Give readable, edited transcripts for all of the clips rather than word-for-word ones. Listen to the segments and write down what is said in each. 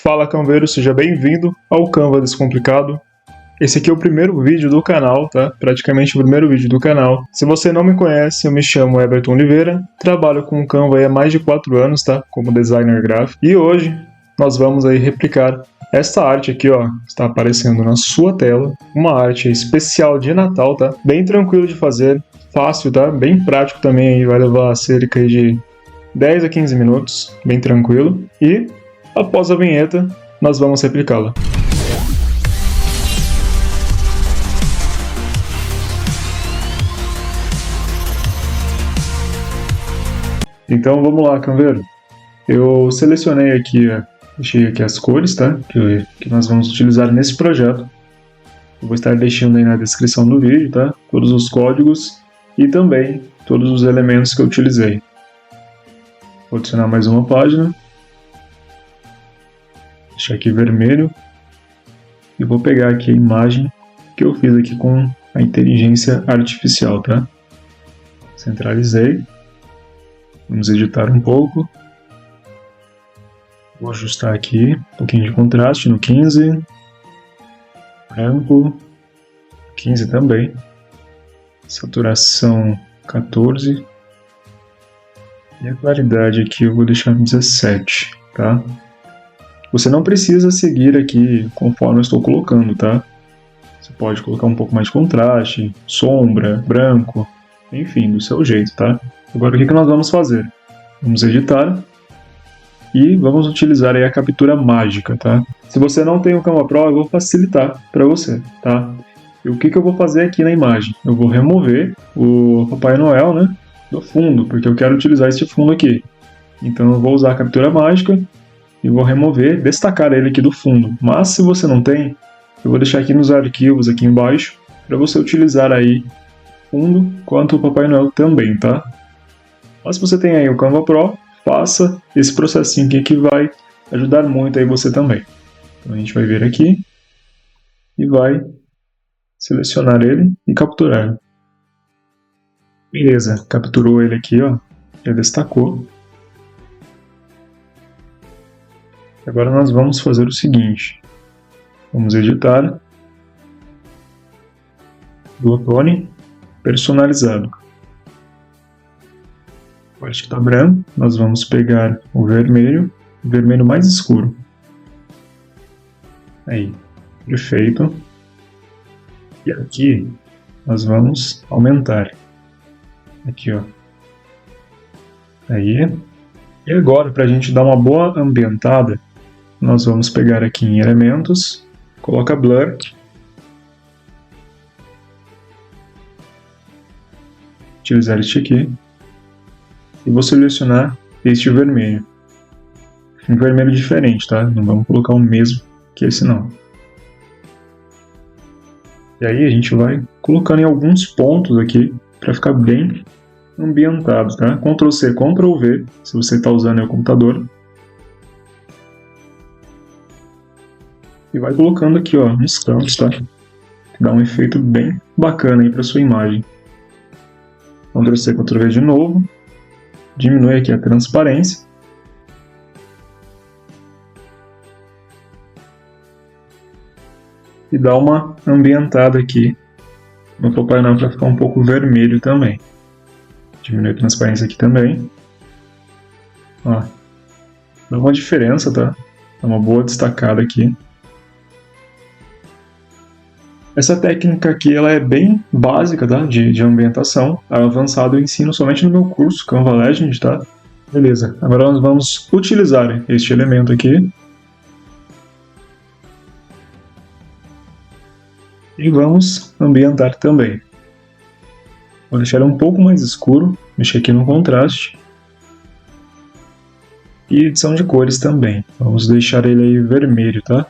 Fala Canveiro, seja bem-vindo ao Canva Descomplicado. Esse aqui é o primeiro vídeo do canal, tá? Praticamente o primeiro vídeo do canal. Se você não me conhece, eu me chamo Everton Oliveira, trabalho com o Canva há mais de 4 anos, tá? Como designer gráfico. E hoje nós vamos aí replicar essa arte aqui, ó, está aparecendo na sua tela. Uma arte especial de Natal, tá? Bem tranquilo de fazer, fácil, tá? Bem prático também, aí vai levar cerca de 10 a 15 minutos, bem tranquilo. E após a vinheta, nós vamos replicá-la. Então vamos lá, Canveiro. Eu selecionei aqui, deixei aqui as cores, tá? Que nós vamos utilizar nesse projeto. Eu vou estar deixando aí na descrição do vídeo, tá? Todos os códigos e também todos os elementos que eu utilizei. Vou adicionar mais uma página. Deixar aqui vermelho. E vou pegar aqui a imagem que eu fiz aqui com a inteligência artificial, tá? Centralizei. Vamos editar um pouco. Vou ajustar aqui um pouquinho de contraste no 15. Branco. 15 também. Saturação 14. E a claridade aqui eu vou deixar no 17, tá? Você não precisa seguir aqui conforme eu estou colocando, tá? Você pode colocar um pouco mais de contraste, sombra, branco, enfim, do seu jeito, tá? Agora o que nós vamos fazer? Vamos editar e vamos utilizar aí a captura mágica, tá? Se você não tem o Canva Pro, eu vou facilitar para você, tá? E o que eu vou fazer aqui na imagem? Eu vou remover o Papai Noel, né, do fundo, porque eu quero utilizar este fundo aqui. Então eu vou usar a captura mágica e vou remover, destacar ele aqui do fundo. Mas se você não tem, eu vou deixar aqui nos arquivos aqui embaixo para você utilizar aí fundo quanto o Papai Noel também, tá? Mas se você tem aí o Canva Pro, faça esse processinho aqui que vai ajudar muito aí você também. Então a gente vai vir aqui e vai selecionar ele e capturar. Beleza, capturou ele aqui, ó, já destacou. Agora nós vamos fazer o seguinte, vamos editar, Duotone, personalizado. Acho que está branco, nós vamos pegar o vermelho mais escuro. Aí, perfeito. E aqui nós vamos aumentar. Aqui, ó. Aí. E agora, para a gente dar uma boa ambientada, nós vamos pegar aqui em elementos, coloca blur. Utilizar este aqui. E vou selecionar este vermelho. Um vermelho diferente, tá? Não vamos colocar o mesmo que esse não. E aí a gente vai colocando em alguns pontos aqui para ficar bem ambientado, tá? Ctrl C, Ctrl V, se você está usando aí o computador. E vai colocando aqui, ó, nos cantos, tá? Dá um efeito bem bacana aí para sua imagem. Ctrl C, Ctrl V de novo. Diminui aqui a transparência. E dá uma ambientada aqui no Papai Noel para ficar um pouco vermelho também. Diminui a transparência aqui também. Ó, dá uma diferença, tá? Dá uma boa destacada aqui. Essa técnica aqui ela é bem básica, tá? de ambientação. Avançado eu ensino somente no meu curso Canva Legend, tá? Beleza, agora nós vamos utilizar este elemento aqui. E vamos ambientar também. Vou deixar ele um pouco mais escuro, mexer aqui no contraste. E edição de cores também. Vamos deixar ele aí vermelho, tá?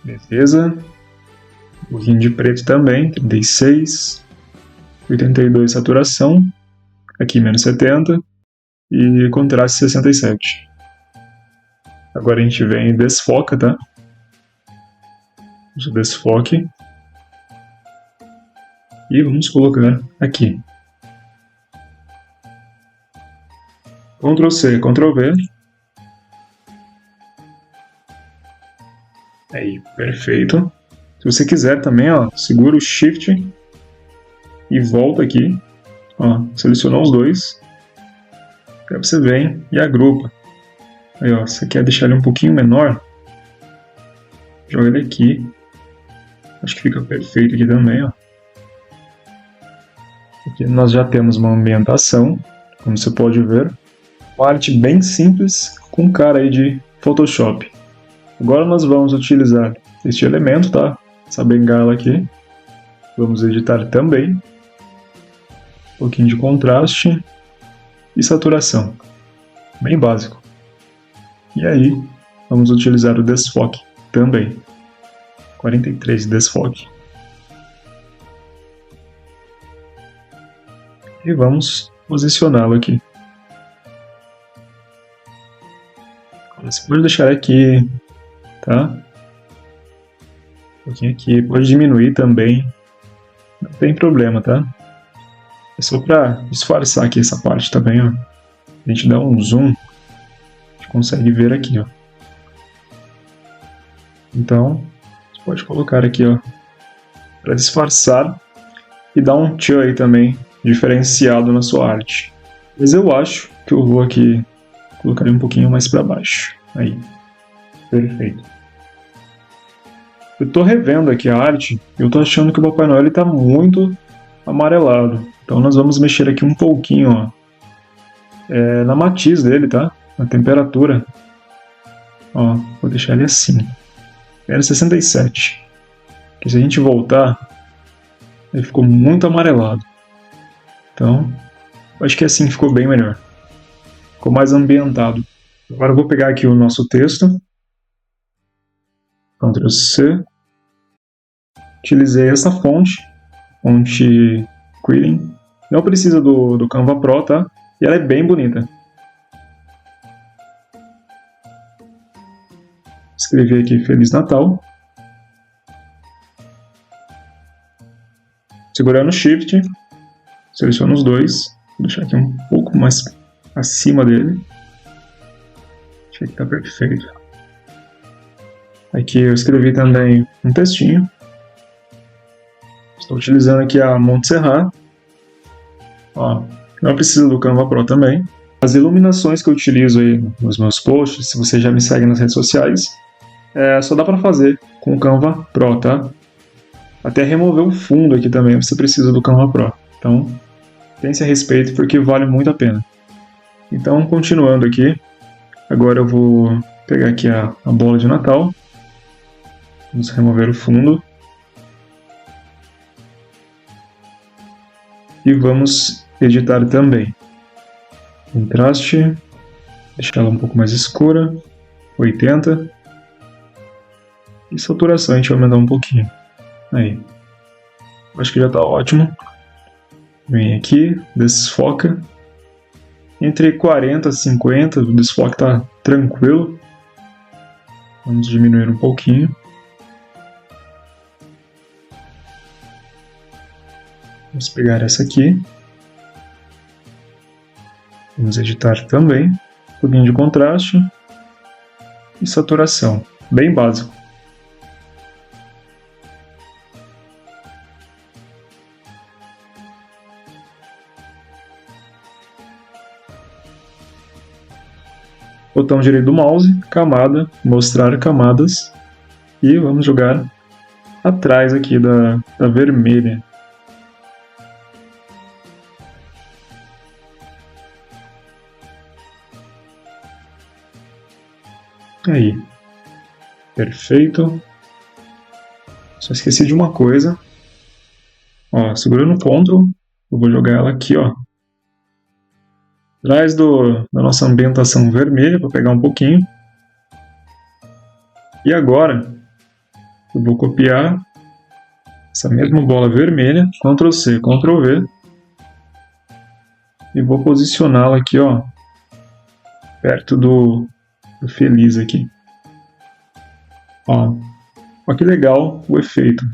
Beleza. Um pouquinho de preto também, 36. 82 saturação. Aqui menos 70. E contraste 67. Agora a gente vem e desfoca, tá? Usa desfoque. E vamos colocar aqui. Ctrl C, Ctrl V. Aí, perfeito. Se você quiser também, ó, segura o Shift e volta aqui. Ó, selecionou os dois. Aí você vem e agrupa. Aí, ó, você quer deixar ele um pouquinho menor? Joga ele aqui. Acho que fica perfeito aqui também, ó. Aqui nós já temos uma ambientação, como você pode ver. Uma arte bem simples, com cara aí de Photoshop. Agora nós vamos utilizar este elemento, tá? Essa bengala aqui. Vamos editar também. Um pouquinho de contraste e saturação. Bem básico. E aí, vamos utilizar o desfoque também. 43 de desfoque. E vamos posicioná-lo aqui. Você pode deixar aqui, tá? Um pouquinho aqui, pode diminuir também. Não tem problema, tá? É só para disfarçar aqui essa parte também, ó. A gente dá um zoom, a gente consegue ver aqui, ó. Então, você pode colocar aqui, ó, para disfarçar e dar um tchan aí também, diferenciado na sua arte. Mas eu acho que eu vou aqui colocar um pouquinho mais para baixo. Aí, perfeito. Eu tô revendo aqui a arte e eu tô achando que o Papai Noel está muito amarelado. Então nós vamos mexer aqui um pouquinho, ó, na matiz dele, tá? Na temperatura. Ó, vou deixar ele assim. Era 67. Porque se a gente voltar, ele ficou muito amarelado. Então, acho que assim ficou bem melhor. Ficou mais ambientado. Agora eu vou pegar aqui o nosso texto. Ctrl C. Utilizei essa fonte Quilling. Não precisa do Canva Pro, tá? E ela é bem bonita. Escrevi aqui Feliz Natal. Segurando o Shift, seleciono os dois. Vou deixar aqui um pouco mais acima dele. Acho que tá perfeito. Aqui eu escrevi também um textinho. Estou utilizando aqui a Montserrat. Ó, não precisa do Canva Pro também. As iluminações que eu utilizo aí nos meus posts, se você já me segue nas redes sociais, só dá para fazer com o Canva Pro, tá? Até remover o fundo aqui também você precisa do Canva Pro. Então, pense a respeito porque vale muito a pena. Então, continuando aqui, agora eu vou pegar aqui a bola de Natal. Vamos remover o fundo. E vamos editar também. Contraste, deixar ela um pouco mais escura, 80. E saturação a gente vai aumentar um pouquinho. Aí. Acho que já está ótimo. Vem aqui, desfoca. Entre 40 e 50, o desfoque está tranquilo. Vamos diminuir um pouquinho. Vamos pegar essa aqui. Vamos editar também. Um pouquinho de contraste. E saturação. Bem básico. Botão direito do mouse, camada, mostrar camadas. E vamos jogar atrás aqui da vermelha. Aí, perfeito. Só esqueci de uma coisa. Ó, segurando o Ctrl, eu vou jogar ela aqui, ó. Atrás da nossa ambientação vermelha, para pegar um pouquinho. E agora, eu vou copiar essa mesma bola vermelha, Ctrl C, Ctrl V. E vou posicioná-la aqui, ó, perto do Feliz aqui. Ó que legal o efeito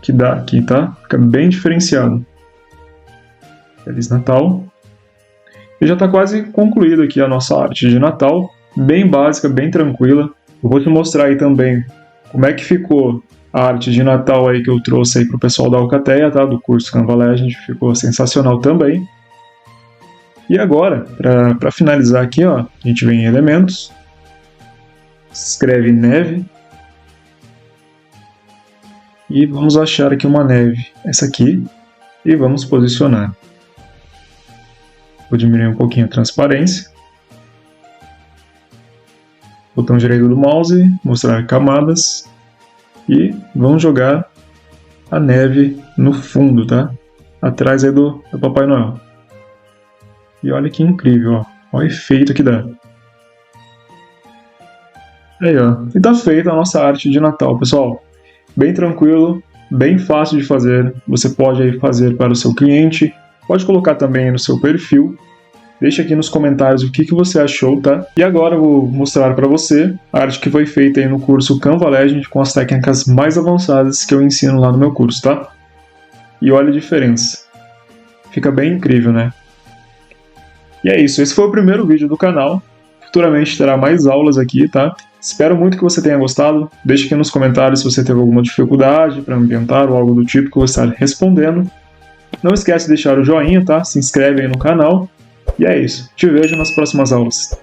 que dá aqui, tá? Fica bem diferenciado. Feliz Natal. E já está quase concluída aqui a nossa arte de Natal. Bem básica, bem tranquila. Eu vou te mostrar aí também como é que ficou a arte de Natal aí que eu trouxe aí pro pessoal da Alcateia, tá? Do curso Canva Legend, ficou sensacional também. E agora, para finalizar aqui, ó, a gente vem em elementos, escreve neve, e vamos achar aqui uma neve, essa aqui, e vamos posicionar. Vou diminuir um pouquinho a transparência. Botão direito do mouse, mostrar camadas, e vamos jogar a neve no fundo, tá? Atrás aí do Papai Noel. E olha que incrível, ó. Olha o efeito que dá. Aí, ó. E tá feita a nossa arte de Natal, pessoal. Bem tranquilo, bem fácil de fazer. Você pode aí fazer para o seu cliente, pode colocar também no seu perfil. Deixa aqui nos comentários o que você achou, tá? E agora eu vou mostrar para você a arte que foi feita aí no curso Canva Legend com as técnicas mais avançadas que eu ensino lá no meu curso, tá? E olha a diferença. Fica bem incrível, né? E é isso, esse foi o primeiro vídeo do canal. Futuramente terá mais aulas aqui, tá? Espero muito que você tenha gostado. Deixe aqui nos comentários se você teve alguma dificuldade para ambientar ou algo do tipo que eu vou estar respondendo. Não esquece de deixar o joinha, tá? Se inscreve aí no canal. E é isso. Te vejo nas próximas aulas.